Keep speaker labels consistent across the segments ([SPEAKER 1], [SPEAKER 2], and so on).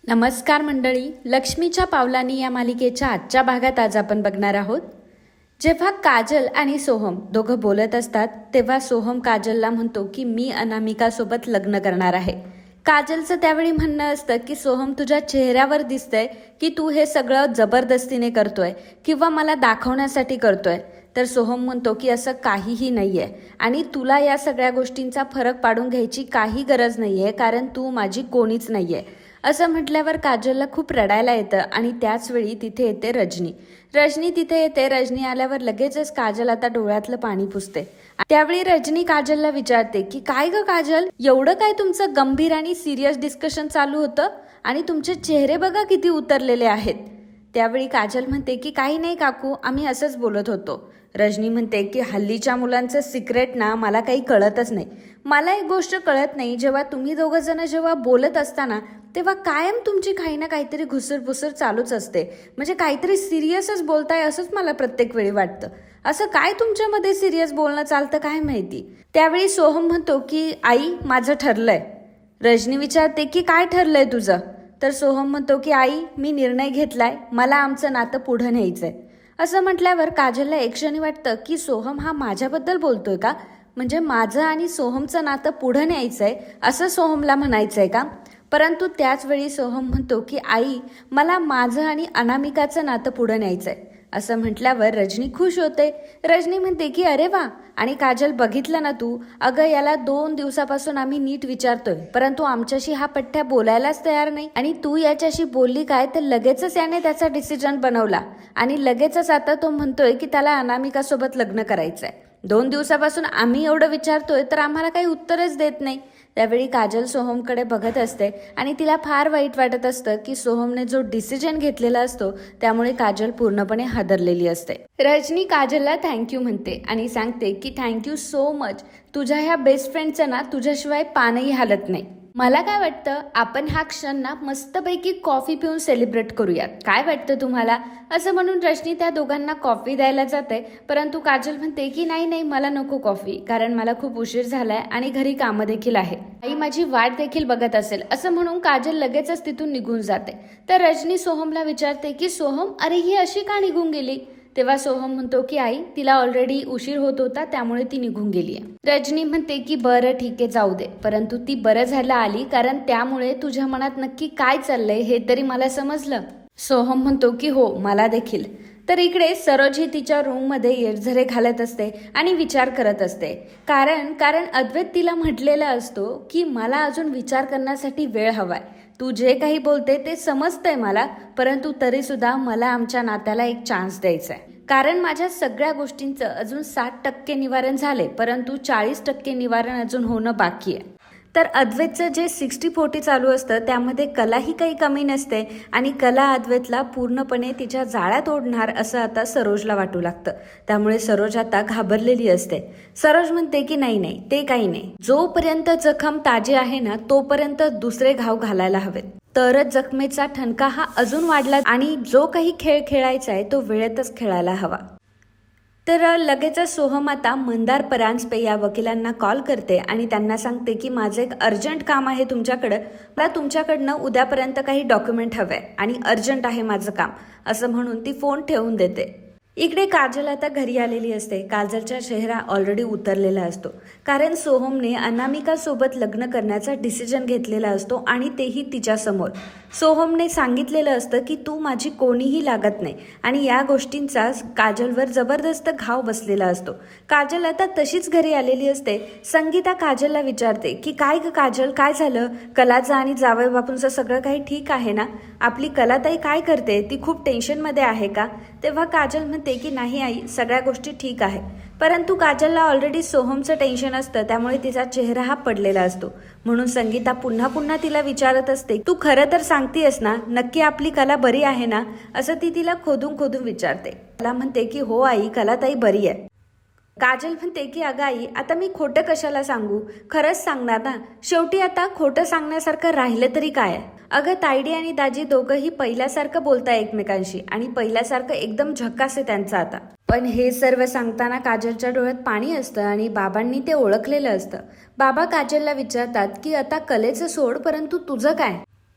[SPEAKER 1] नमस्कार मंडळी, लक्ष्मीच्या पावलांनी या मालिकेच्या आजच्या भागात आज आपण बघणार आहोत. जेव्हा काजल आणि सोहम दोघं बोलत असतात तेव्हा सोहम काजलला म्हणतो की मी अनामिकासोबत लग्न करणार आहे. काजलचं त्यावेळी म्हणणं असतं की सोहम, तुझ्या चेहऱ्यावर दिसतंय की तू हे सगळं जबरदस्तीने करतोय किंवा मला दाखवण्यासाठी करतोय. तर सोहम म्हणतो की असं काहीही नाहीये आणि तुला या सगळ्या गोष्टींचा फरक पाडून घ्यायची काही गरज नाहीये, कारण तू माझी कोणीच नाहीये. असं म्हटल्यावर काजलला खूप रडायला येतं आणि त्याच वेळी तिथे येते रजनी. रजनी तिथे येते. रजनी आल्यावर लगेचच काजल आता डोळ्यातलं पाणी पुसते. त्यावेळी रजनी काजलला विचारते की काय ग काजल, एवढं काय तुमचं गंभीर आणि सिरियस डिस्कशन चालू होतं आणि तुमचे चेहरे बघा किती उतरलेले आहेत. त्यावेळी काजल म्हणते की काही नाही काकू, आम्ही असंच बोलत होतो. रजनी म्हणते की हल्लीच्या मुलांचं सिक्रेट ना मला काही कळतच नाही. मला एक गोष्ट कळत नाही, जेव्हा तुम्ही दोघं जण जेव्हा बोलत असताना तेव्हा कायम तुमची काही ना काहीतरी घुसरपुसर चालूच असते. म्हणजे काहीतरी सिरियसच बोलताय असंच मला प्रत्येक वेळी वाटतं. असं काय तुमच्यामध्ये सिरियस बोलणं चालतं काय माहिती. त्यावेळी सोहम म्हणतो की आई, माझं ठरलंय. रजनी विचारते की काय ठरलंय तुझं. तर सोहम म्हणतो की आई, मी निर्णय घेतलाय, मला आमचं नातं पुढं न्यायचंय. असं म्हटल्यावर काजलला एक क्षणी वाटतं की सोहम हा माझ्याबद्दल बोलतोय का, म्हणजे माझं आणि सोहमचं नातं पुढं न्यायचंय असं सोहमला म्हणायचंय का. परंतु त्याच वेळी सोहम म्हणतो की आई, मला माझं आणि अनामिकाचं नातं पुढं न्यायचंय. असं म्हटल्यावर रजनी खुश होते. रजनी म्हणते की अरे वा, आणि काजल बघितलं ना तू, अगं याला 2 दिवसापासून आम्ही नीट विचारतोय परंतु आमच्याशी हा पठ्ठ्या बोलायलाच तयार नाही, आणि तू याच्याशी बोलली काय तर लगेचच याने त्याचा डिसिजन बनवला आणि लगेचच आता तो म्हणतोय की त्याला अनामिकासोबत लग्न करायचंय. 2 दिवसापासून आम्ही एवढं विचारतोय तर आम्हाला काही उत्तरच देत नाही. त्यावेळी काजल सोहमकडे बघत असते आणि तिला फार वाईट वाटत असतं की सोहमने जो डिसिजन घेतलेला असतो त्यामुळे काजल पूर्णपणे हादरलेली असते. रजनी काजलला थँक्यू म्हणते आणि सांगते की थँक्यू सो मच, तुझ्या ह्या बेस्ट फ्रेंडचं ना तुझ्याशिवाय पानही हालत नाही. मला काय वाटतं, आपण हा क्षण ना मस्तपैकी कॉफी पिऊन सेलिब्रेट करूयात, काय वाटतं तुम्हाला. असं म्हणून रजनी त्या दोघांना कॉफी द्यायला जाते. परंतु काजल म्हणते की नाही नाही, मला नको कॉफी, कारण मला खूप उशीर झालाय आणि घरी कामं देखील आहे, आई माझी वाट देखील बघत असेल. असं म्हणून काजल लगेचच तिथून निघून जाते. तर रजनी सोहमला विचारते की सोहम, अरे ही अशी का निघून गेली. तेव्हा सोहम म्हणतो की आई, तिला ऑलरेडी उशीर होत होता त्यामुळे ती निघून गेली. रजनी म्हणते की बरं ठीक आहे, जाऊ दे, परंतु ती बरं झालं आली, कारण त्यामुळे तुझ्या मनात नक्की काय चाललंय हे तरी मला समजलं. सोहम म्हणतो की हो, मला देखील. तर इकडे सरोज ही तिच्या रूममध्ये येरझरे घालत असते आणि विचार करत असते. कारण अद्वैत तिला म्हटलेला असतो की मला अजून विचार करण्यासाठी वेळ हवाय. तू जे काही बोलते ते समजतंय मला, परंतु तरी सुद्धा मला आमच्या नात्याला एक चान्स द्यायचा आहे. कारण माझ्या सगळ्या गोष्टींचं अजून 60% निवारण झाले, परंतु 40% निवारण अजून होणं बाकी आहे. तर अद्वैतचं जे 60-40 चालू असतं त्यामध्ये कलाही काही कमी नसते आणि कला अद्वैतला पूर्णपणे तिच्या जाळ्यात ओढणार असं आता सरोजला वाटू लागतं. त्यामुळे सरोज आता घाबरलेली असते. सरोज म्हणते की नाही नाही, ते काही नाही, जोपर्यंत जखम ताजी आहे ना तोपर्यंत दुसरे घाव घालायला हवेत, तरच जखमेचा ठणका हा अजून वाढला आणि जो काही खेळ खेळायचा आहे तो वेळेतच खेळायला हवा. तर लगेचच सोहम आता मंदार परांजपे या वकिलांना कॉल करते आणि त्यांना सांगते की माझं एक अर्जंट काम आहे तुमच्याकडं, मला तुमच्याकडनं उद्यापर्यंत काही डॉक्युमेंट हवे आणि अर्जंट आहे माझं काम, असं म्हणून ती फोन ठेवून देते. इकडे काजल आता घरी आलेली असते. काजलचा चेहरा ऑलरेडी उतरलेला असतो, कारण सोहमने अनामिकासोबत लग्न करण्याचा डिसिजन घेतलेला असतो आणि तेही तिच्यासमोर. सोहमने सांगितलेलं असतं की तू माझी कोणीही लागत नाही आणि या गोष्टींचा काजलवर जबरदस्त घाव बसलेला असतो. काजल आता तशीच घरी आलेली असते. संगीता काजलला विचारते की काय ग काजल, काय झालं, कलाचं आणि जावई बापूंचं सगळं काही ठीक आहे ना, आपली कलाताई काय करते, ती खूप टेन्शनमध्ये आहे का. तेव्हा काजल म्हणते की नाही आई, सगळ्या गोष्टी ठीक आहे. परंतु काजलला ऑलरेडी सोहमचं टेन्शन असतं त्यामुळे तिचा चेहरा हा पडलेला असतो. म्हणून संगीता पुन्हा पुन्हा तिला विचारत असते, तू खरं तर सांगतेस ना, नक्की आपली कला बरी आहे ना, असं ती तिला खोदून खोदून विचारते. कला म्हणते की हो आई, कलाताई बरी आहे. काजल म्हणते की अगं आई, आता मी खोटं कशाला सांगू, खरंच सांगणार ना, शेवटी आता खोटं सांगण्यासारखं राहिलं तरी काय आहे. अगं तायडी आणि दाजी दोघंही पहिल्यासारखं बोलताय एकमेकांशी आणि पहिल्यासारखं एकदम झक्कास आहे त्यांचं आता. पण हे सर्व सांगताना काजलच्या डोळ्यात पाणी असतं आणि बाबांनी ते ओळखलेलं असतं. बाबा काजलला विचारतात की आता कलेचं सोड, परंतु तुझं काय.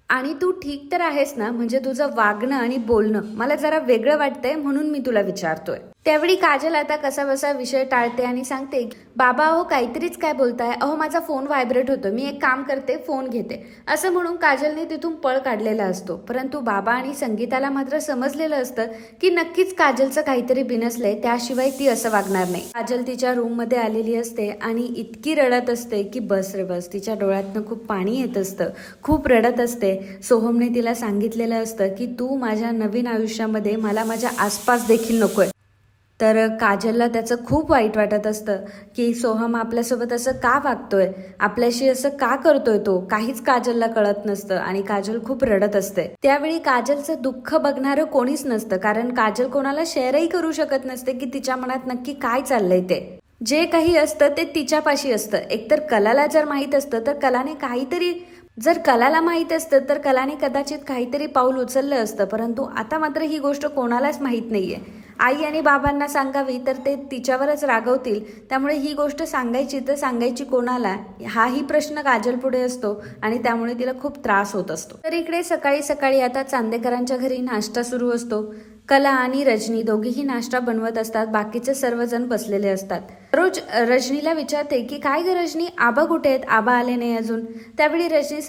[SPEAKER 1] आणि तू ठीक तर आहेस ना? म्हणजे तुझं वागणं आणि बोलणं मला जरा वेगळं वाटतंय म्हणून मी तुला विचारतोय. त्यावेळी काजल आता कसाबसा विषय टाळते आणि सांगते, बाबा अहो काहीतरीच काय बोलताय, अहो माझा फोन व्हायब्रेट होतो, मी एक काम करते फोन घेते, असं म्हणून काजलने तिथून पळ काढलेला असतो. परंतु बाबा आणि संगीताला मात्र समजलेलं असतं की नक्कीच काजलचं काहीतरी बिनसलंय, त्याशिवाय ती असं वागणार नाही. काजल तिच्या रूम मध्ये आलेली असते आणि इतकी रडत असते की बस रे बस, तिच्या डोळ्यातनं खूप पाणी येत असतं, खूप रडत असते. सोहमने तिला सांगितलेलं असतं की तू माझ्या नवीन आयुष्यामध्ये मला माझ्या आसपास देखील नकोय. तर काजलला त्याचं खूप वाईट वाटत असतं की सोहम आपल्यासोबत असं का वागतोय, आपल्याशी असं का करतोय, तो काहीच काजलला कळत नसतं आणि काजल खूप रडत असते. त्यावेळी काजलचं दुःख बघणारं कोणीच नसतं, कारण काजल कोणाला शेअरही करू शकत नसते की तिच्या मनात नक्की काय चाललंय ते. जे काही असतं ते तिच्यापाशी असतं. एकतर कलाला जर माहीत असतं तर कलाने काहीतरी, जर कलाला माहीत असतं तर कलाने कदाचित काहीतरी पाऊल उचललं असतं, परंतु आता मात्र ही गोष्ट कोणालाच माहीत नाहीये. आई आणि बाबांना सांगावी तर ते तिच्यावरच रागवतील, त्यामुळे ही गोष्ट सांगायची तर सांगायची कोणाला, हाही प्रश्न काजल पुढे असतो आणि त्यामुळे तिला खूप त्रास होत असतो. तर इकडे सकाळी सकाळी आता चांदेकरांच्या घरी नाश्ता सुरू असतो. कला आणि रजनी दोघीही नाश्ता बनवत असतात, बाकीचे सर्वजण बसलेले असतात. रोज रजनीला विचारते की काय ग रजनी, आबा कुठे आहेत, आबा आले नाही अजून. त्यावेळी रजनी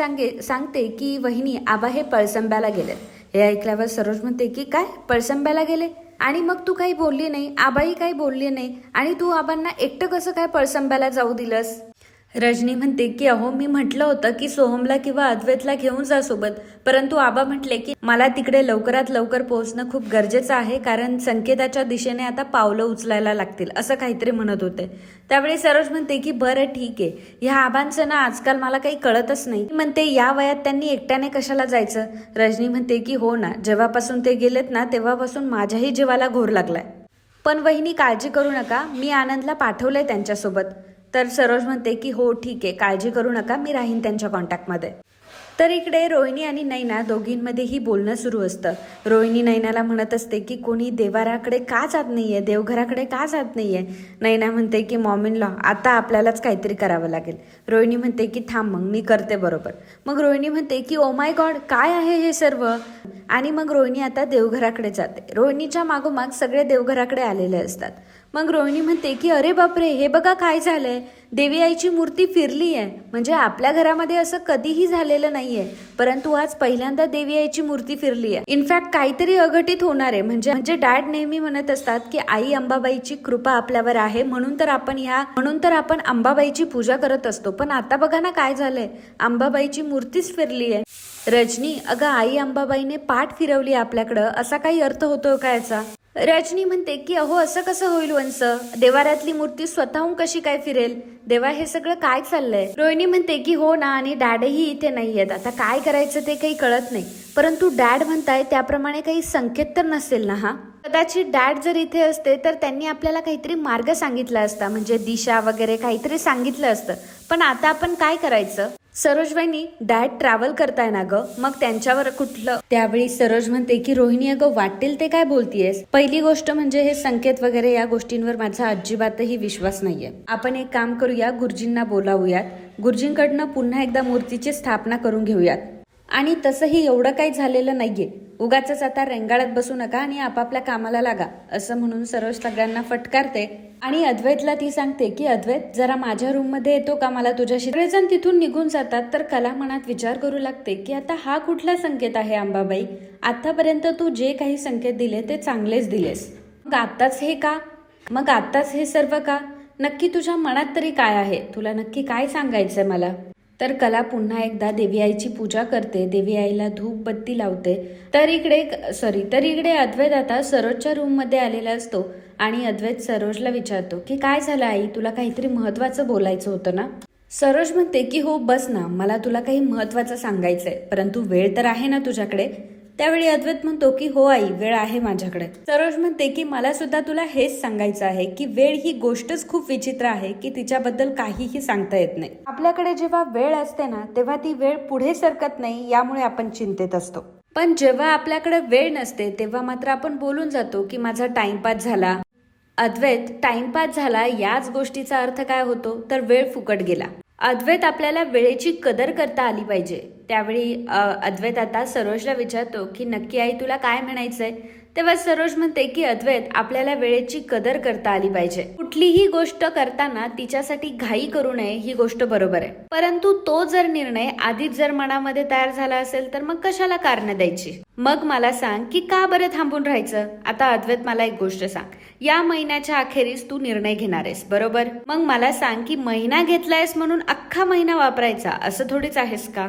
[SPEAKER 1] सांगते की वहिनी आबा हे पळसंब्याला गेले. हे ऐकल्यावर सरोज म्हणते की काय पळसंब्याला गेले, आणि मग तू काही बोलली नाही, आबाही काही बोलली नाही, आणि तू आबांना एकटं कसं काय पळसंब्याला जाऊ दिलंस. रजनी म्हणते की अहो मी म्हटलं होतं की सोहमला किंवा अद्वैतला घेऊन जा सोबत, परंतु आबा म्हटले की मला तिकडे लवकरात लवकर पोहोचणं खूप गरजेचं आहे, कारण संकेताच्या दिशेने आता पावलं उचलायला लागतील, असं काहीतरी म्हणत होते. त्यावेळी सरोज म्हणते की बरं ठीक आहे, ह्या आबांचं ना आजकाल मला काही कळतच नाही. म्हणते या वयात त्यांनी एकट्याने कशाला जायचं. रजनी म्हणते की हो ना, जेव्हापासून ते गेलेत ना तेव्हापासून माझ्याही जीवाला घोर लागलाय. पण वहिनी काळजी करू नका, मी आनंदला पाठवलंय त्यांच्यासोबत. तर सरोज म्हणते की हो ठीक आहे, काळजी करू नका, मी राहीन त्यांच्या कॉन्टॅक्टमध्ये. तर इकडे रोहिणी आणि नैना दोघींमध्येही बोलणं सुरू असतं. रोहिणी नैनाला म्हणत असते की कोणी देवाराकडे का जात नाहीये, देवघराकडे का जात नाहीये. नैना म्हणते की मॉम-इन-लॉ आता आपल्यालाच काहीतरी करावं लागेल. रोहिणी म्हणते की थांब मग मी करते बरोबर. मग रोहिणी म्हणते की ओ माय गॉड काय आहे हे सर्व, आणि मग रोहिणी आता देवघराकडे जाते. रोहिणीच्या मागोमाग सगळे देवघराकडे आलेले असतात. मग रोहिणी म्हणते की अरे बापरे, हे बघा काय झालंय, देवी आईची मूर्ती फिरली आहे. म्हणजे आपल्या घरामध्ये असं कधीही झालेलं नाहीये, परंतु आज पहिल्यांदा देवी आईची मूर्ती फिरली आहे. इनफॅक्ट काहीतरी अघटित होणार आहे. म्हणजे डॅड नेहमी म्हणत असतात की आई अंबाबाईची कृपा आपल्यावर आहे, म्हणून तर आपण अंबाबाईची पूजा करत असतो. पण आता बघा ना काय झालंय, अंबाबाईची मूर्तीच फिरली आहे. रजनी अगं आई अंबाबाईने पाठ फिरवली आपल्याकडं, असा काही अर्थ होतोय का याचा. रजनी म्हणते की अहो असं कसं होईल वंश, देवाऱ्यातली मूर्ती स्वतःहून कशी काय फिरेल, देवा हे सगळं काय चाललंय. रोहिणी म्हणते की हो ना, आणि डॅडही इथे नाहीयेत, आता काय करायचं ते काही कळत नाही. परंतु डॅड म्हणताय त्याप्रमाणे काही संकेत तर नसेल ना. हा कदाचित डॅड जर इथे असते तर त्यांनी आपल्याला काहीतरी मार्ग सांगितला असता, म्हणजे दिशा वगैरे काहीतरी सांगितलं असतं. पण आता आपण काय करायचं. सरोज वहिनी डॅड ट्रॅव्हल करताय ना ग, मग त्यांच्यावर कुठलं. त्यावेळी सरोज म्हणते की रोहिणी अगं वाटेल ते काय बोलतीयस. पहिली गोष्ट म्हणजे हे संकेत वगैरे या गोष्टींवर माझा अजिबातही विश्वास नाहीये. आपण एक काम करूया, गुरुजींना बोलावूयात, गुरुजींकडनं पुन्हा एकदा मूर्तीची स्थापना करून घेऊयात. आणि तसंही एवढं काही झालेलं नाहीये, उगाच आता रेंगाळत बसू नका आणि आपापल्या कामाला लागा, असं म्हणून सरोज सगळ्यांना फटकारते. आणि अद्वैतला ती सांगते की अद्वैत जरा माझ्या रूम मध्ये येतो का, मला तुझ्याशी. सगळेजण तिथून निघून जातात. तर कला मनात विचार करू लागते की आता हा कुठला संकेत आहे अंबाबाई, आतापर्यंत तू जे काही संकेत दिले ते चांगलेच दिलेस, मग आताच हे का, मग आताच हे सर्व का, नक्की तुझ्या मनात तरी काय आहे, तुला नक्की काय सांगायचंय मला. तर कला पुन्हा एकदा देवी आईची पूजा करते, देवी आईला धूप बत्ती लावते. तर इकडे अद्वैत आता सरोजच्या रूम मध्ये आलेला असतो आणि अद्वैत सरोजला विचारतो की काय झालं आई, तुला काहीतरी महत्वाचं बोलायचं होतं ना. सरोज म्हणते की हो बस ना, मला तुला काही महत्वाचं सांगायचंय, परंतु वेळ तर आहे ना तुझ्याकडे. त्यावेळी अद्वैत म्हणतो की हो आई वेळ आहे माझ्याकडे. सरोज म्हणते की मला सुद्धा तुला हेच सांगायचं आहे की वेळ ही गोष्टच खूप विचित्र आहे की तिच्याबद्दल काहीही सांगता येत नाही. आपल्याकडे जेव्हा वेळ असते ना तेव्हा ती वेळ पुढे सरकत नाही, यामुळे आपण चिंतेत असतो. पण जेव्हा आपल्याकडे वेळ नसते तेव्हा मात्र आपण बोलून जातो की माझा टाइमपास झाला. अद्वैत टाइमपास झाला याच गोष्टीचा अर्थ काय होतो तर वेळ फुकट गेला. अद्वैत आपल्याला वेळेची कदर करता आली पाहिजे, त्यावेळी अद्वैत आता सरोजला विचारतो की नक्की आई तुला काय म्हणायचंय. तेव्हा सरोज म्हणते की अद्वैत, आपल्याला वेळेची कदर करता आली पाहिजे. कुठलीही गोष्ट करताना तिच्यासाठी घाई करू नये, ही गोष्ट बरोबर आहे. परंतु तो जर निर्णय आधीच जर मनामध्ये तयार झाला असेल तर मग कशाला कारण द्यायची. मग मला सांग की का बरं थांबून राहायचं. आता अद्वैत मला एक गोष्ट सांग, या महिन्याच्या अखेरीस तू निर्णय घेणार आहेस बरोबर. मग मला सांग की महिना घेतलायस म्हणून अख्खा महिना वापरायचा असं थोडीच आहेस का.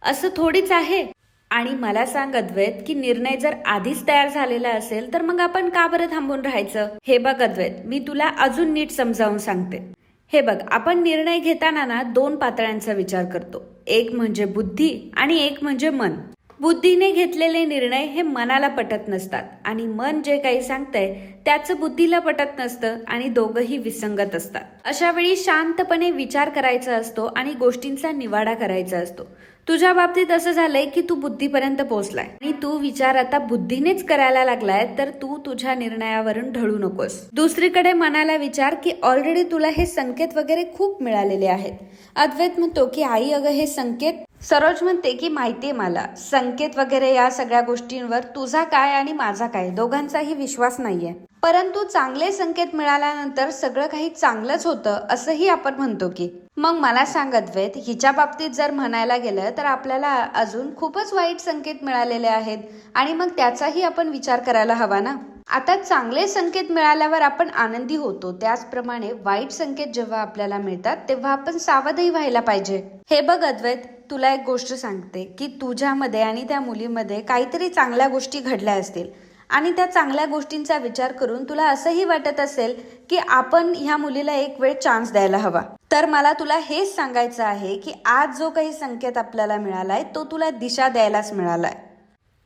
[SPEAKER 1] असं थोडीच आहे. आणि मला सांग अद्वैत की निर्णय जर आधीच तयार झालेला असेल तर मग आपण का बरं थांबून राहायचं. हे बघ अद्वैत, मी तुला अजून नीट समजावून सांगते. हे बघ, आपण निर्णय घेताना ना 2 पातळ्यांचा विचार करतो. एक म्हणजे बुद्धी आणि एक म्हणजे मन. बुद्धीने घेतलेले निर्णय हे मनाला पटत नसतात आणि मन जे काही सांगतंय त्याचं बुद्धीला पटत नसतं आणि दोघंही विसंगत असतात. अशा वेळी शांतपणे विचार करायचा असतो आणि गोष्टींचा निवाडा करायचा असतो. तुझ्या बाबतीत असं झालंय की तू बुद्धीपर्यंत पोहोचलाय आणि तू विचार आता बुद्धीनेच करायला लागलाय, तर तू तुझ्या निर्णयावरून ढळू नकोस. दुसरीकडे मनाला विचार की ऑलरेडी तुला हे संकेत वगैरे खूप मिळालेले आहेत. अद्वैत म्हणतो की आई अगं हे संकेत. सरोज म्हणते की माहितीये मला, संकेत वगैरे या सगळ्या गोष्टींवर तुझा काय आणि माझा काय दोघांचाही विश्वास नाहीये. परंतु चांगले संकेत मिळाल्यानंतर सगळं काही चांगलंच होतं असंही आपण म्हणतो की. मग मला सांग अद्वैत, हिच्या बाबतीत जर म्हणायला गेलं तर आपल्याला अजून खूपच वाईट संकेत मिळालेले आहेत आणि मग त्याचाही आपण विचार करायला हवा ना. आता चांगले संकेत मिळाल्यावर आपण आनंदी होतो, त्याचप्रमाणे वाईट संकेत जेव्हा आपल्याला मिळतात तेव्हा आपण सावधही व्हायला पाहिजे. हे बघ अद्वैत, तुला एक गोष्ट सांगते की तुझ्यामध्ये आणि त्या मुलीमध्ये काहीतरी चांगल्या गोष्टी घडल्या असतील आणि त्या चांगल्या गोष्टींचा विचार करून तुला असंही वाटत असेल की आपण ह्या मुलीला एक वेळ चान्स द्यायला हवा. तर मला तुला हेच सांगायचं आहे की आज जो काही संकेत आपल्याला मिळालाय तो तुला दिशा द्यायलाच मिळालाय.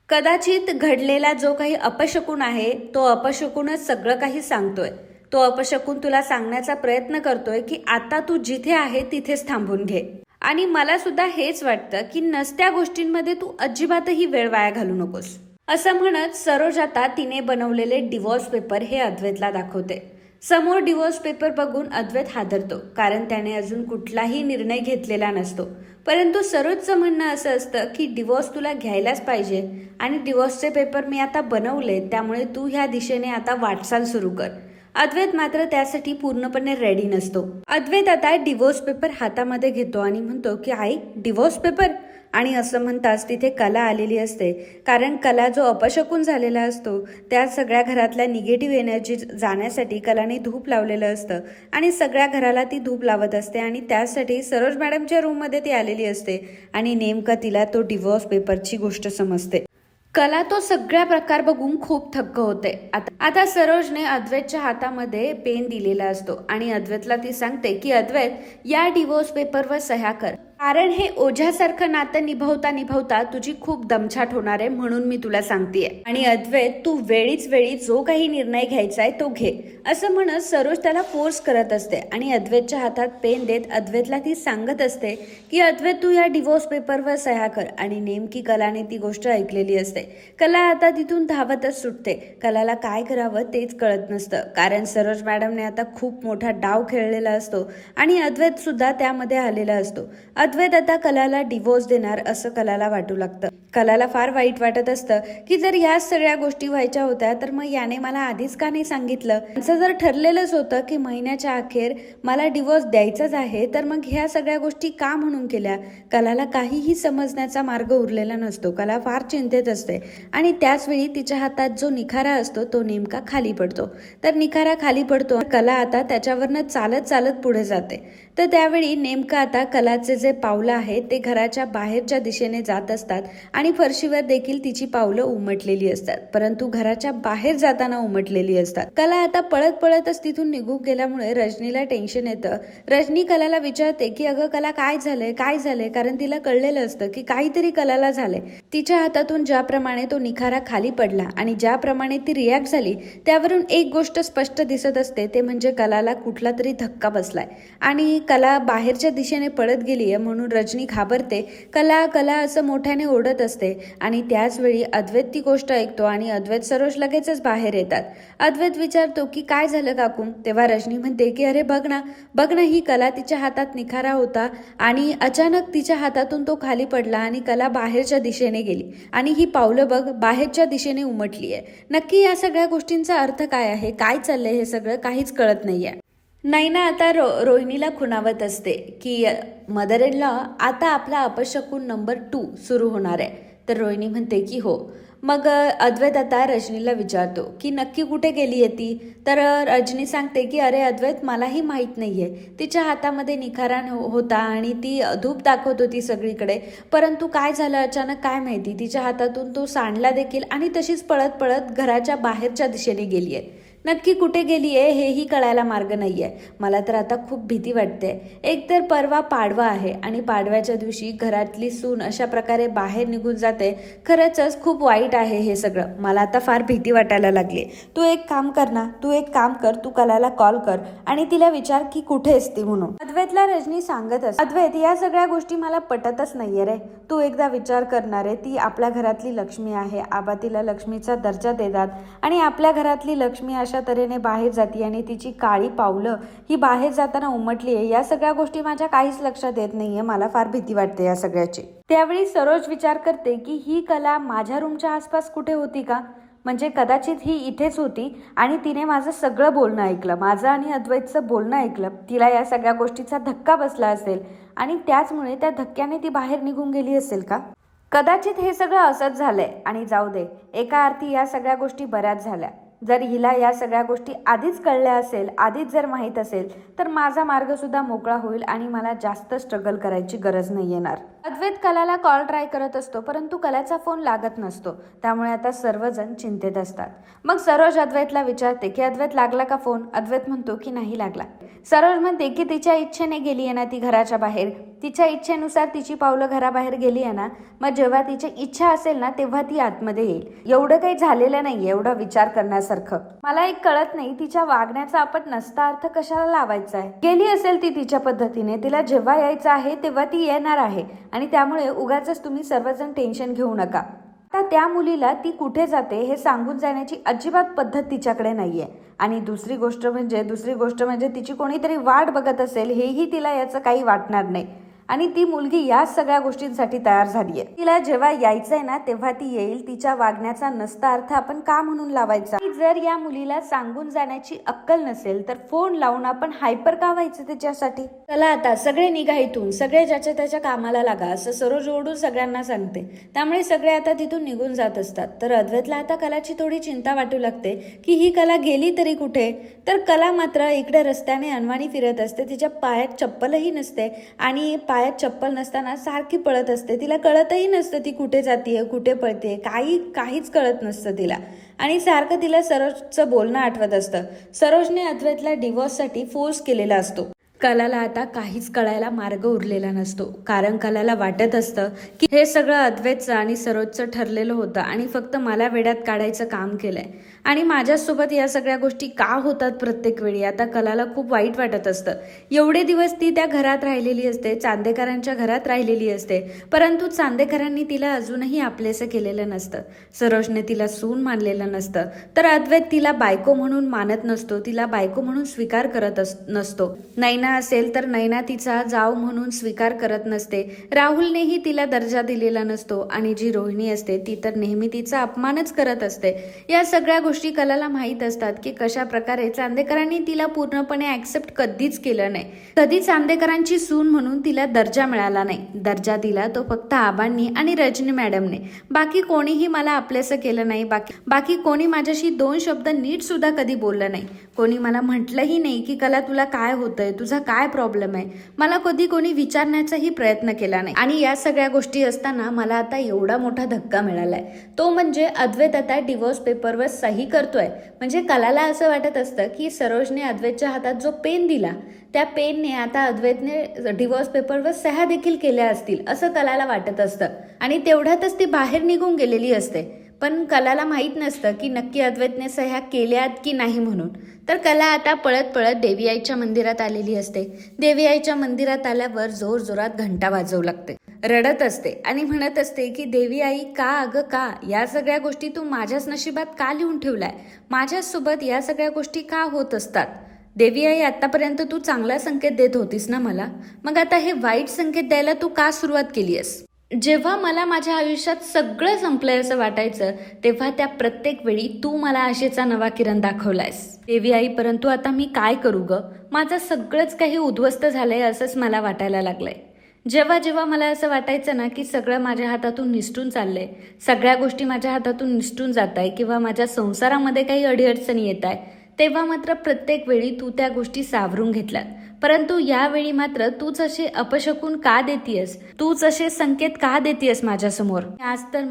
[SPEAKER 1] कदाचित घडलेला जो काही अपशकुन आहे तो अपशकुनच सगळं काही सांगतोय. तो अपशकुन तुला सांगण्याचा प्रयत्न करतोय की आता तू जिथे आहे तिथेच थांबून घे. आणि मला सुद्धा हेच वाटतं की नसत्या गोष्टींमध्ये तू अजिबातही वेळ वाया घालू नकोस. असं म्हणत सरोज आता तिने बनवलेले डिवोर्स पेपर हे अद्वैतला दाखवते. समोर डिवोर्स पेपर बघून अद्वैत हादरतो, कारण त्याने अजून कुठलाही निर्णय घेतलेला नसतो. परंतु सरोजचं म्हणणं असं असतं की डिवोर्स तुला घ्यायलाच पाहिजे आणि डिवोर्सचे पेपर मी आता बनवले, त्यामुळे तू ह्या दिशेने आता वाटचाल सुरू कर. अद्वैत मात्र त्यासाठी पूर्णपणे रेडी नसतो. अद्वैत आता डिवोर्स पेपर हातामध्ये घेतो आणि म्हणतो की आई, डिवोर्स पेपर. आणि असं म्हणताच तिथे कला आलेली असते, कारण कला जो अपशकुन झालेला असतो त्या सगळ्या घरातल्या निगेटिव्ह एनर्जी जाण्यासाठी कलाने धूप लावलेलं असतं आणि सगळ्या घराला ती धूप लावत असते आणि त्यासाठी सरोज मॅडमच्या रूममध्ये ती आलेली असते आणि नेमकं तिला तो डिवोर्स पेपरची गोष्ट समजते. कला तो सगळ्या प्रकार बघून खूप थक्क होते. आता सरोजने अद्वैतच्या हातामध्ये पेन दिलेला असतो आणि अद्वैतला ती सांगते की अद्वैत, या डिवोर्स पेपरवर सह्या कर, कारण हे ओझ्यासारखं नातं निभावता निभावता तुझी खूप दमछाट होणार आहे, म्हणून मी तुला सांगतेय. आणि अद्वैत, तू वेळीच वेळी जो काही निर्णय घ्यायचा आहे तो घे, असं म्हणत सरोज त्याला फोर्स करत असते आणि अद्वैतच्या हातात पेन देत अद्वैतला ती सांगत असते की अद्वैत, तू या डिवोर्स पेपरवर सह्या कर. आणि नेमकी कलाने ती गोष्ट ऐकलेली असते. कला आता तिथून धावतच सुटते. कलाला काय करावं तेच कळत नसतं, कारण सरोज मॅडमने आता खूप मोठा डाव खेळलेला असतो आणि अद्वैत सुद्धा त्यामध्ये आलेला असतो. अद्वैत आता कलाला डिवोर्स देणार असं कलाला वाटू लागतं. कलाला फार वाईट वाटत असतं की जर ह्या सगळ्या गोष्टी व्हायच्या होत्या तर मग याने मला आधीच का नाही सांगितलं. असं जर ठरलेलंच होतं की महिन्याच्या अखेर मला डिवोर्स द्यायचाच आहे, तर मग ह्या सगळ्या गोष्टी का म्हणून केल्या. कलाला काहीही समजण्याचा मार्ग उरलेला नसतो. कला फार चिंतेत असते आणि त्याचवेळी तिच्या हातात जो निखारा असतो तो नेमका खाली पडतो. तर निखारा खाली पडतो, कला आता त्याच्यावरनं चालत चालत पुढे जाते. तर त्यावेळी नेमकं आता कलाचे जे पावलं आहेत ते घराच्या बाहेरच्या दिशेने जात असतात आणि फरशीवर देखील तिची पावलं उमटलेली असतात, परंतु घराच्या बाहेर जाताना उमटलेली असतात. कला आता पळत पळतच तिथून निघून गेल्यामुळे रजनीला टेन्शन येतं. रजनी कलाला विचारते की अगं कला, काय झालंय काय झालंय, कारण तिला कळलेलं असतं की काहीतरी कलाला झालंय. तिच्या हातातून ज्याप्रमाणे तो निखारा खाली पडला आणि ज्याप्रमाणे ती रिॲक्ट झाली त्यावरून एक गोष्ट स्पष्ट दिसत असते, ते म्हणजे कलाला कुठला तरी धक्का बसलाय आणि कला बाहेरच्या दिशेने पळत गेलीये म्हणून रजनी घाबरते. कला कला असं मोठ्याने ओरडत असते आणि त्याच वेळी अद्वैत ती गोष्ट ऐकतो आणि अद्वैत सरोज लगेचच बाहेर येतात. अद्वैत विचारतो की काय झालं काकू. तेव्हा रजनी म्हणते की अरे बघ ना ही कला तिच्या हातात निखारा होता आणि अचानक तिच्या हातातून तो खाली पडला आणि कला बाहेरच्या दिशेने गेली आणि ही पावलं बघ बाहेरच्या दिशेने उमटली आहे. नक्की या सगळ्या गोष्टींचा अर्थ काय आहे, काय चाललंय हे सगळं काहीच कळत नाहीये. नैना आता रोहिणीला खुणावत असते की मदर इन लॉ आता आपला अपशकुन नंबर 2 सुरू होणार आहे. तर रोहिणी म्हणते की हो. मग अद्वैत आता रजनीला विचारतो की नक्की कुठे गेली आहे ती. तर रजनी सांगते की अरे अद्वैत मलाही माहीत नाहीये. तिच्या हातामध्ये निखारा होता आणि ती धूप दाखवत होती सगळीकडे, परंतु काय झालं अचानक काय माहिती तिच्या हातातून तो सांडला देखील आणि तशीच पळत पळत घराच्या बाहेरच्या दिशेने गेली आहे. नक्की कुठे गेली आहे हेही कळायला मार्ग नाहीये. मला तर आता खूप भीती वाटते. एकतर परवा पाडवा आहे आणि पाडव्याच्या दिवशी घरातली सून अशा प्रकारे बाहेर निघून जाते. खरंच खूप वाईट आहे हे सगळं. मला आता फार भीती वाटायला लागली. तू एक काम कर, तू कलाला कॉल कर आणि तिला विचार की कुठे असते म्हणून. अद्वैतला रजनी सांगत असते अद्वैत या सगळ्या गोष्टी मला पटतच नाहीये रे. तू एकदा विचार करणार आहे, ती आपल्या घरातली लक्ष्मी आहे. आबा तिला लक्ष्मीचा दर्जा देतात आणि आपल्या घरातली लक्ष्मी अशा तऱ्हेने बाहेर जाते आणि तिची काळी पावलं ही बाहेर जाताना उमटली आहे. या सगळ्या गोष्टी माझ्या काहीच लक्षात येत नाहीये. मला फार भीती वाटते या सगळ्याची. त्यावेळी सरोज विचार करते की ही कला माझ्या रूमच्या आसपास कुठे होती का. म्हणजे कदाचित ही इथेच होती आणि तिने माझं सगळं बोलणं ऐकलं, माझं आणि अद्वैतचं बोलणं ऐकलं. तिला या सगळ्या गोष्टीचा धक्का बसला असेल आणि त्याचमुळे त्या धक्क्याने ती बाहेर निघून गेली असेल का. कदाचित हे सगळं असंच झालंय. आणि जाऊ दे, एका अर्थी या सगळ्या गोष्टी बऱ्याच झाल्या. जर हिला या सगळ्या गोष्टी आधीच कळल्या असेल, आधीच जर माहीत असेल तर माझा मार्ग सुद्धा मोकळा होईल आणि मला जास्त स्ट्रगल करायची गरज नाही येणार. अद्वैत कलाला कॉल ट्राय करत असतो परंतु कलाचा फोन लागत नसतो. त्यामुळे आता सर्वजण चिंतेत असतात. मग सरोज अद्वैतला विचारते की अद्वैत लागला का फोन. अद्वैत म्हणतो की नाही लागला. सरोज म्हणते की तिच्या इच्छेने गेली आहे ना ती घराच्या बाहेर, तिच्या इच्छेनुसार तिची पावलं घराबाहेर गेली आहे ना, मग जेव्हा तिची इच्छा असेल ना तेव्हा ती आतमध्ये येईल. एवढं काही झालेलं नाहीये एवढा विचार करण्यासारखं. मला एक कळत नाही तिच्या वागण्याचा आपण नसता अर्थ कशाला लावायचा आहे. गेली असेल ती तिच्या पद्धतीने, तिला जेव्हा यायचं आहे तेव्हा ती येणार आहे आणि त्यामुळे उगाचच तुम्ही सर्वजण टेन्शन घेऊ नका. आता त्या मुलीला ती कुठे जाते हे सांगून जाण्याची अजिबात पद्धत तिच्याकडे नाहीये. आणि दुसरी गोष्ट म्हणजे तिची कोणीतरी वाट बघत असेल हेही तिला याचं काही वाटणार नाही. आणि ती मुलगी या सगळ्या गोष्टींसाठी तयार झालीये. तिला जेव्हा यायचंय ना तेव्हा ती येईल. तिच्या वागण्याचा नसता अर्थ आपण का म्हणून लावायचा. जर या मुलीला सांगून जाण्याची अक्कल नसेल तर फोन लावून आपण हायपर का व्हायचं त्याच्यासाठी. चला आता सगळे निघा इथून, सगळे ज्याच्या त्याच्या कामाला लागा असं सरोज ओरडून सगळ्यांना सांगते. त्यामुळे सगळे आता तिथून निघून जात असतात. तर अद्वैतला आता कलाची थोडी चिंता वाटू लागते की ही कला गेली तरी कुठे. तर कला मात्र इकडे रस्त्याने अनवाणी फिरत असते. तिच्या पायात चप्पलही नसते आणि पायात चप्पल नसताना सारखी पळत असते. तिला कळतही नसतं ती कुठे जातीये, कुठे पळते, काहीच कळत नसतं तिला. आणि सारखं तिला सरोजचं बोलणं आठवत असतं. सरोजने अद्वैतला डिवोर्ससाठी फोर्स केलेला असतो. कलाला आता काहीच कळायला मार्ग उरलेला नसतो. कारण कलाला वाटत असतं की हे सगळं अद्वैतचं आणि सरोजचं ठरलेलं होतं आणि फक्त मला वेड्यात काढायचं काम केलंय आणि माझ्यासोबत या सगळ्या गोष्टी का होतात प्रत्येक वेळी. आता कलाला खूप वाईट वाटत असतं. एवढे दिवस ती त्या घरात राहिलेली असते, चांदेकरांच्या घरात राहिलेली असते, परंतु चांदेकरांनी तिला अजूनही आपलेसं केलेलं नसतं. सरोजने तिला सून मानलेलं नसतं. तर अद्वैत तिला बायको म्हणून मानत नसतो, तिला बायको म्हणून स्वीकार करत नसतो. नैना असेल तर नैना तिचा जाव म्हणून स्वीकार करत नसते. राहुलनेही तिला दर्जा दिलेला नसतो आणि जी रोहिणी असते ती तर नेहमी तिचा अपमानच करत असते. या सगळ्या गोष्टी कलाला माहीत असतात की कशा प्रकारे चांदेकरांनी तिला पूर्णपणे ऍक्सेप्ट कधीच केलं नाही. कधी चांदेकरांची सून म्हणून तिला दर्जा मिळाला नाही. दर्जा दिला तो फक्त आबांनी आणि रजनी मॅडमने. बाकी कोणीही मला आपलेसं केलं नाही. बाकी कोणी माझ्याशी 2 शब्द नीट सुद्धा कधी बोललं नाही. कोणी मला म्हटलंही नाही की कला तुला काय होतंय, तुझा काय प्रॉब्लेम आहे. मला कधी कोणी विचारण्याचाही प्रयत्न केला नाही. आणि या सगळ्या गोष्टी असताना मला आता एवढा मोठा धक्का मिळालाय, तो म्हणजे अद्वैत आता डिवोर्स पेपरवर सही करतोय. म्हणजे कलाला असं वाटत असतं की सरोजने अद्वैतच्या हातात जो पेन दिला त्या पेनने आता अद्वैतने डिवोर्स पेपरवर सह्या देखील केल्या असतील असं कलाला वाटत असतं आणि तेवढ्यातच ती बाहेर निघून गेलेली असते. पण कलाला माहीत नसतं की नक्की अद्वैतने सह्या केल्यात की नाही म्हणून. तर कला आता पळत पळत देवी आईच्या मंदिरात आलेली असते. देवी आईच्या मंदिरात आल्यावर जोरजोरात घंटा वाजवू लागते. रडत असते आणि म्हणत असते की देवी आई का अगं का या सगळ्या गोष्टी तू माझ्याच नशिबात का लिहून ठेवलाय, माझ्यासोबत या सगळ्या गोष्टी का होत असतात. देवी आई आतापर्यंत तू चांगला संकेत देत होतीस ना मला, मग आता हे वाईट संकेत द्यायला तू का सुरुवात केलीयस. जेव्हा मला माझ्या आयुष्यात सगळं संपलंय असं वाटायचं तेव्हा त्या प्रत्येक वेळी तू मला आशेचा नवा किरण दाखवलायस. देवी आई परंतु आता मी काय करू ग, माझं सगळंच काही उद्ध्वस्त झालंय असंच मला वाटायला लागलंय. जेव्हा जेव्हा मला असं वाटायचं ना की सगळं माझ्या हातातून निसटून चाललंय, सगळ्या गोष्टी माझ्या हातातून निसटून जात आहे किंवा माझ्या संसारामध्ये काही अडीअडचणी येत आहे, तेव्हा मात्र प्रत्येक वेळी तू त्या गोष्टी सावरून घेतल्यात. परंतु यावेळी मात्र तूच असे अपशकून का देतीयस, तूच असे संकेत का देतीयस माझ्यासमोर. आज तर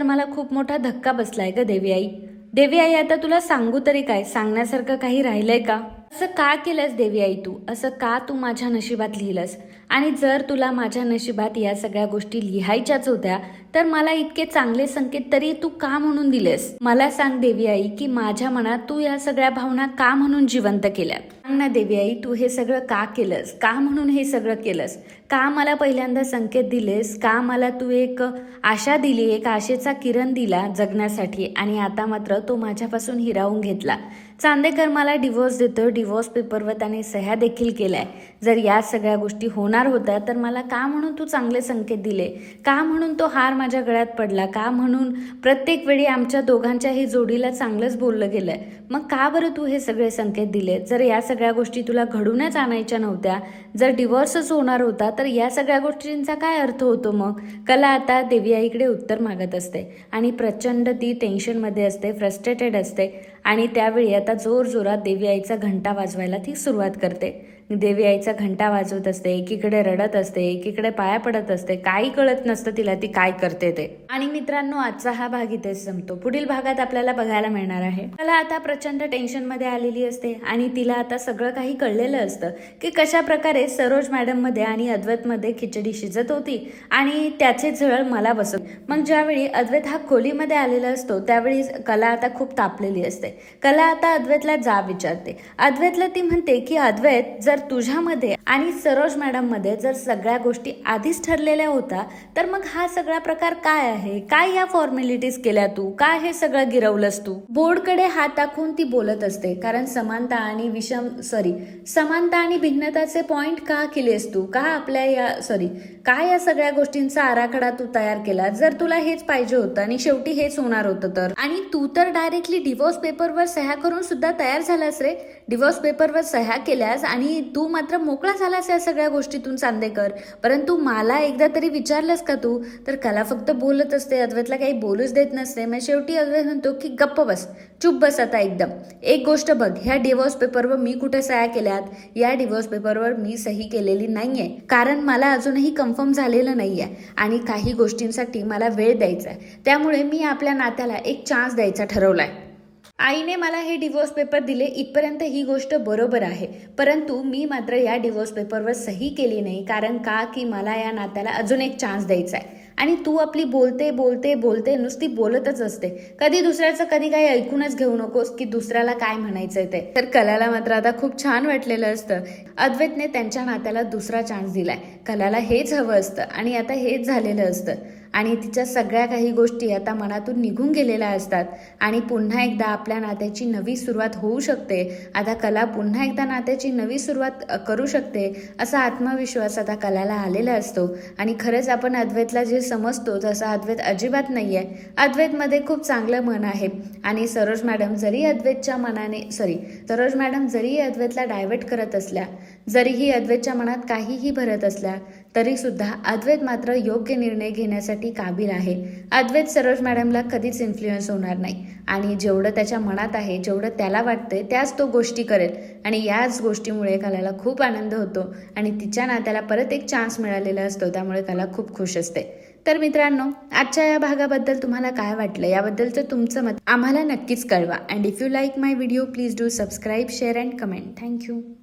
[SPEAKER 1] मला खूप मोठा धक्का बसलाय ग देवी आई. देवी आई आता तुला सांगू तरी काय, सांगण्यासारखं काही राहिलंय का. असं का केलंस देवी आई तू, असं का तू माझ्या नशिबात लिहिलंस. आणि जर तुला माझ्या नशिबात या सगळ्या गोष्टी लिहायच्याच होत्या तर मला इतके चांगले संकेत तरी तू का म्हणून दिलेस. मला सांग देवी आई की माझ्या मनात तू या सगळ्या भावना का म्हणून जिवंत केल्यात. सांग ना देवी आई तू हे सगळं का केलंस, का म्हणून हे सगळं केलंस, का मला पहिल्यांदा संकेत दिलेस, का मला तू एक आशा दिली, एक आशेचा किरण दिला जगण्यासाठी आणि आता मात्र तो माझ्यापासून हिरावून घेतला. चांदेकर मला डिवोर्स देतो, डिवोर्स पेपरवर त्याने सह्या देखील केलाय. जर या सगळ्या गोष्टी होणार होत्या तर मला का म्हणून तू चांगले संकेत दिले, का म्हणून तो हार माझ्या गळ्यात पडला, का म्हणून प्रत्येक वेळी आमच्या दोघांच्याही जोडीला चांगलंच बोललं गेलंय. मग का बरं तू हे सगळे संकेत दिले. जर या सगळ्या गोष्टी तुला घडूनच आणायच्या नव्हत्या, जर डिवोर्सच होणार होता तर या सगळ्या गोष्टींचा काय अर्थ होतो मग. कला आता देवी आईकडे उत्तर मागत असते आणि प्रचंड ती टेन्शनमध्ये असते, फ्रस्ट्रेटेड असते आणि त्यावेळी आता जोरजोरात देवी आईचा घंटा वाजवायला ती सुरुवात करते. देवी आईचा घंटा वाजवत असते, एकीकडे रडत असते, एकीकडे पाया पडत असते, काही कळत नसतं तिला ती काय करते ते. आणि मित्रांनो आजचा हा भाग इथेच संपतो. पुढील भागात आपल्याला बघायला मिळणार आहे. मला आता प्रचंड टेन्शन मध्ये आलेली असते आणि तिला आता सगळं काही कळलेलं असतं की कशा प्रकारे सरोज मॅडम मध्ये आणि अद्वैत मध्ये खिचडी शिजत होती आणि त्याचे झळ मला बसत. मग ज्यावेळी अद्वैत हा खोलीमध्ये आलेला असतो त्यावेळी कला आता खूप तापलेली असते. कला आता अद्वैतला जाब विचारते. अद्वैतला ती म्हणते की अद्वैत जर तुझ्यामध्ये आणि सरोज मॅडम मध्ये जर सगळ्या गोष्टी आधीच ठरलेल्या होत्या तर मग हा सगळा प्रकार काय आहे, काय या फॉर्मॅलिटीज केल्या तू, काय हे सगळं गिरवलंस तू. बोर्डकडे हात दाखवून ती बोलत असते. कारण समानता आणि भिन्नताचे पॉइंट का केलेस तू, का या सगळ्या गोष्टींचा आराखडा तू तयार केला. जर तुला हेच पाहिजे होतं आणि शेवटी हेच होणार होतं तर. आणि तू तर डायरेक्टली डिवोर्स पेपरवर सह्या करून सुद्धा तयार झालास रे. डिवोर्स पेपरवर सह्या केल्यास आणि तू मात्र मोकळा झालास या सगळ्या गोष्टीतून चांदेकर. परंतु मला एकदा तरी विचारलंस का तू. तर कला फक्त बोलत असते, अद्वैतला काही बोलूच देत नसते. मग शेवटी अद्वैत म्हणतो की गप्प बस, चुप बस आता एकदम. एक गोष्ट बघ, ह्या डिवोर्स पेपरवर मी कुठे सह्या केल्यात, या डिवोर्स पेपरवर मी सही केलेली नाहीये. कारण मला अजूनही कन्फर्म झालेलं नाहीये आणि काही गोष्टींसाठी मला वेळ द्यायचा आहे. त्यामुळे मी आपल्या नात्याला एक चान्स द्यायचा ठरवलाय. आईने मला हे डिवोर्स पेपर दिले इथपर्यंत ही गोष्ट बरोबर आहे. परंतु मी मात्र या डिवोर्स पेपरवर सही केली नाही. कारण का की मला या नात्याला अजून एक चान्स द्यायचा आहे. आणि तू आपली बोलते नुसती बोलतच असते. कधी दुसऱ्याचं कधी काही ऐकूनच घेऊ नकोस की दुसऱ्याला काय म्हणायचंय ते. तर कलाला मात्र आता खूप छान वाटलेलं असतं. अद्वैतने त्यांच्या नात्याला दुसरा चान्स दिलाय. कलाला हेच हवं असतं आणि आता हेच झालेलं असतं. आणि तिच्या सगळ्या काही गोष्टी आता मनातून निघून गेलेल्या असतात आणि पुन्हा एकदा आपल्या नात्याची नवी सुरुवात होऊ शकते. आता कला पुन्हा एकदा नात्याची नवी सुरुवात करू शकते असा आत्मविश्वास आता कलाला आलेला असतो. आणि खरंच आपण अद्वैतला जे समजतो तसा अद्वैत अजिबात नाही आहे. अद्वैतमध्ये खूप चांगलं मन आहे आणि सरोज मॅडम जरी अद्वैतला डायव्हर्ट करत असल्या, जरीही अद्वैतच्या मनात काहीही भरत असल्या तरी सुद्धा अद्वैत मात्र योग्य निर्णय घेण्यासाठी काबिल आहे. अद्वैत सरोज मॅडमला कधीच इन्फ्लुएन्स होणार नाही आणि जेवढं त्याच्या मनात आहे, जेवढं त्याला वाटतंय त्याच तो गोष्टी करेल. आणि याच गोष्टीमुळे कलाला खूप आनंद होतो आणि तिच्या नात्याला परत एक चान्स मिळालेला असतो. त्यामुळे कला खूप खुश असते. तर मित्रांनो आजच्या या भागाबद्दल तुम्हाला काय वाटलं, याबद्दलचं तुमचं मत आम्हाला नक्कीच कळवा. And if you like my video please do subscribe, share and comment. Thank you.